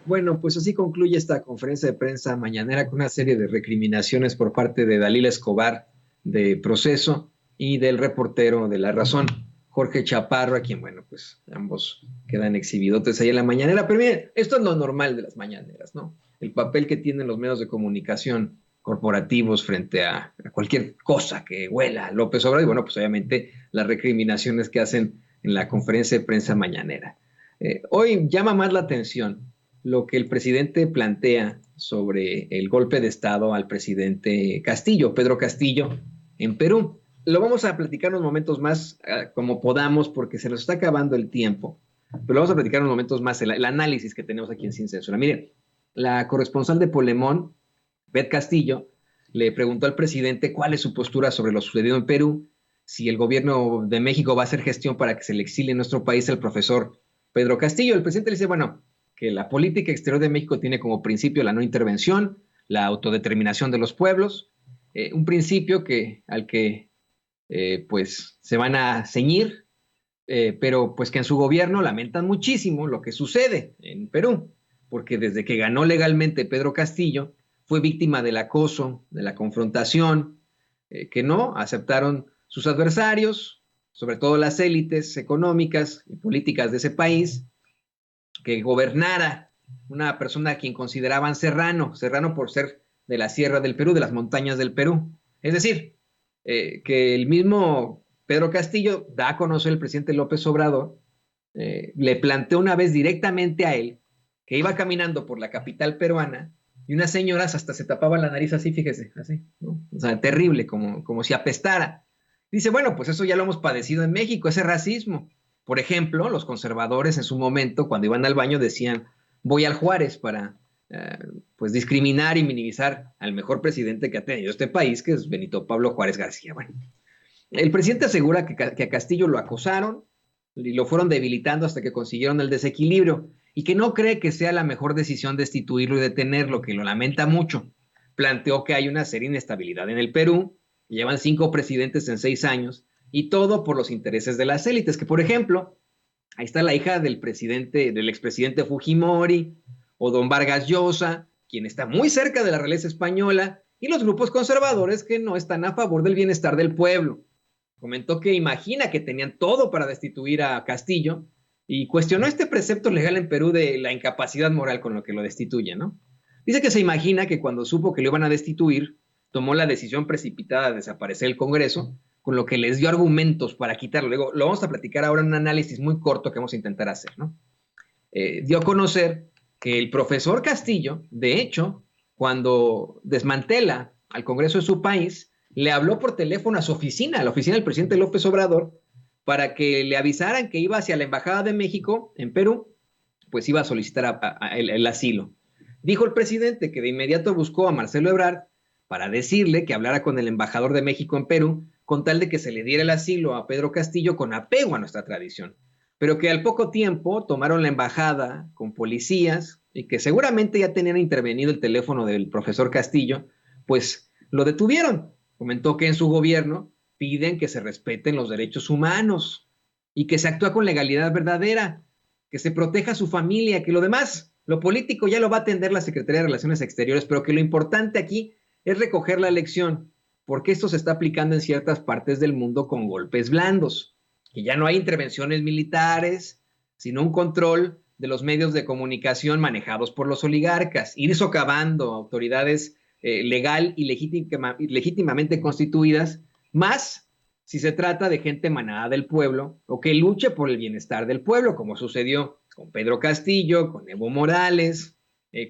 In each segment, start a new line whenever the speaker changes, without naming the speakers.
Bueno, pues así concluye esta conferencia de prensa mañanera con una serie de recriminaciones por parte de Dalila Escobar de Proceso y del reportero de La Razón, Jorge Chaparro, a quien, bueno, pues ambos quedan exhibidotes ahí en la mañanera. Pero miren, esto es lo normal de las mañaneras, ¿no? El papel que tienen los medios de comunicación corporativos frente a cualquier cosa que huela a López Obrador y, bueno, pues obviamente las recriminaciones que hacen en la conferencia de prensa mañanera. Hoy llama más la atención lo que el presidente plantea sobre el golpe de Estado al presidente Castillo, Pedro Castillo, en Perú. Lo vamos a platicar unos momentos más como podamos porque se nos está acabando el tiempo, pero lo vamos a platicar unos momentos más el análisis que tenemos aquí en Sin Censura. Mire, la corresponsal de Polemón, Beth Castillo, le preguntó al presidente cuál es su postura sobre lo sucedido en Perú, si el gobierno de México va a hacer gestión para que se le exile en nuestro país al profesor Pedro Castillo. El presidente le dice, bueno, que la política exterior de México tiene como principio la no intervención, la autodeterminación de los pueblos, un principio al que pues se van a ceñir, pero pues que en su gobierno lamentan muchísimo lo que sucede en Perú, porque desde que ganó legalmente Pedro Castillo fue víctima del acoso, de la confrontación, que no aceptaron sus adversarios, sobre todo las élites económicas y políticas de ese país, que gobernara una persona a quien consideraban serrano por ser de la Sierra del Perú, de las montañas del Perú. Es decir, que el mismo Pedro Castillo da a conocer el presidente López Obrador, le planteó una vez directamente a él que iba caminando por la capital peruana y unas señoras hasta se tapaban la nariz así, fíjese, así, ¿no? O sea, terrible, como si apestara. Dice, bueno, pues eso ya lo hemos padecido en México, ese racismo. Por ejemplo, los conservadores en su momento, cuando iban al baño, decían, voy al Juárez para pues discriminar y minimizar al mejor presidente que ha tenido este país, que es Benito Pablo Juárez García. Bueno, el presidente asegura que a Castillo lo acosaron y lo fueron debilitando hasta que consiguieron el desequilibrio y que no cree que sea la mejor decisión destituirlo y detenerlo, que lo lamenta mucho. Planteó que hay una seria inestabilidad en el Perú, llevan 5 presidentes en 6 años y todo por los intereses de las élites, que por ejemplo, ahí está la hija del expresidente Fujimori, o don Vargas Llosa, quien está muy cerca de la realeza española, y los grupos conservadores que no están a favor del bienestar del pueblo. Comentó que imagina que tenían todo para destituir a Castillo y cuestionó este precepto legal en Perú de la incapacidad moral con lo que lo destituye, ¿no? Dice que se imagina que cuando supo que lo iban a destituir, tomó la decisión precipitada de desaparecer el Congreso, con lo que les dio argumentos para quitarlo. Luego, lo vamos a platicar ahora en un análisis muy corto que vamos a intentar hacer, ¿no? Dio a conocer que el profesor Castillo, de hecho, cuando desmantela al Congreso de su país, le habló por teléfono a su oficina, a la oficina del presidente López Obrador, para que le avisaran que iba hacia la Embajada de México en Perú, pues iba a solicitar el asilo. Dijo el presidente que de inmediato buscó a Marcelo Ebrard para decirle que hablara con el embajador de México en Perú, con tal de que se le diera el asilo a Pedro Castillo con apego a nuestra tradición, pero que al poco tiempo tomaron la embajada con policías y que seguramente ya tenían intervenido el teléfono del profesor Castillo, pues lo detuvieron. Comentó que en su gobierno piden que se respeten los derechos humanos y que se actúa con legalidad verdadera, que se proteja a su familia, que lo demás, lo político ya lo va a atender la Secretaría de Relaciones Exteriores, pero que lo importante aquí es recoger la lección, porque esto se está aplicando en ciertas partes del mundo con golpes blandos, que ya no hay intervenciones militares, sino un control de los medios de comunicación manejados por los oligarcas, ir socavando autoridades legal y legítimamente constituidas, más si se trata de gente emanada del pueblo o que luche por el bienestar del pueblo, como sucedió con Pedro Castillo, con Evo Morales,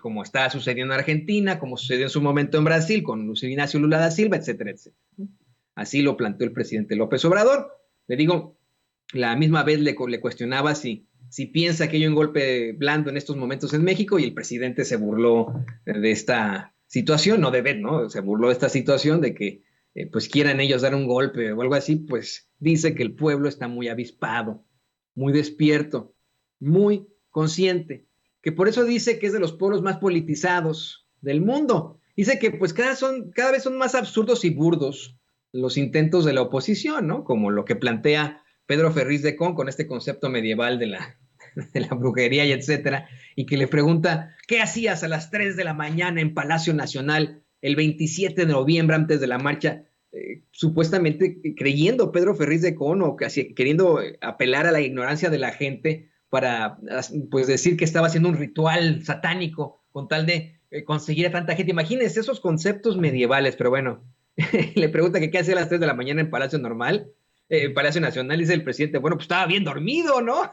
como está sucediendo en Argentina, como sucedió en su momento en Brasil con Luis Ignacio Lula da Silva, etcétera, etcétera. Así lo planteó el presidente López Obrador. Le digo, la misma vez le cuestionaba si piensa que hay un golpe blando en estos momentos en México y el presidente se burló de esta situación, no de ver, ¿no? Se burló de esta situación de que pues quieran ellos dar un golpe o algo así, pues dice que el pueblo está muy avispado, muy despierto, muy consciente, que por eso dice que es de los pueblos más politizados del mundo. Dice que pues cada vez son más absurdos y burdos los intentos de la oposición, ¿no? Como lo que plantea Pedro Ferriz de Con este concepto medieval de la brujería y etcétera, y que le pregunta, ¿qué hacías a las 3 de la mañana en Palacio Nacional el 27 de noviembre antes de la marcha? Supuestamente creyendo Pedro Ferriz de Cono, casi queriendo apelar a la ignorancia de la gente para pues decir que estaba haciendo un ritual satánico con tal de conseguir a tanta gente. Imagínense esos conceptos medievales, pero bueno, le pregunta que qué hacía a las 3 de la mañana en Palacio Normal, Palacio Nacional, dice el presidente, bueno, pues estaba bien dormido, ¿no?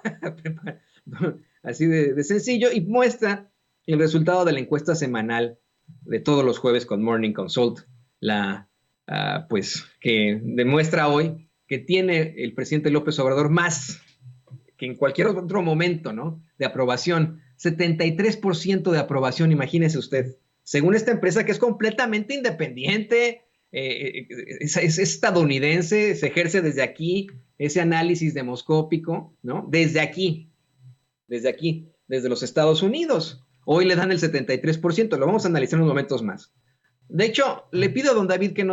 Así de sencillo, y muestra el resultado de la encuesta semanal de todos los jueves con Morning Consult, pues que demuestra hoy que tiene el presidente López Obrador más que en cualquier otro momento, ¿no? De aprobación, 73% de aprobación, imagínese usted. Según esta empresa que es completamente independiente, es estadounidense, se ejerce desde aquí ese análisis demoscópico, ¿no? Desde los Estados Unidos. Hoy le dan el 73%, lo vamos a analizar en unos momentos más. De hecho, le pido a don David que nos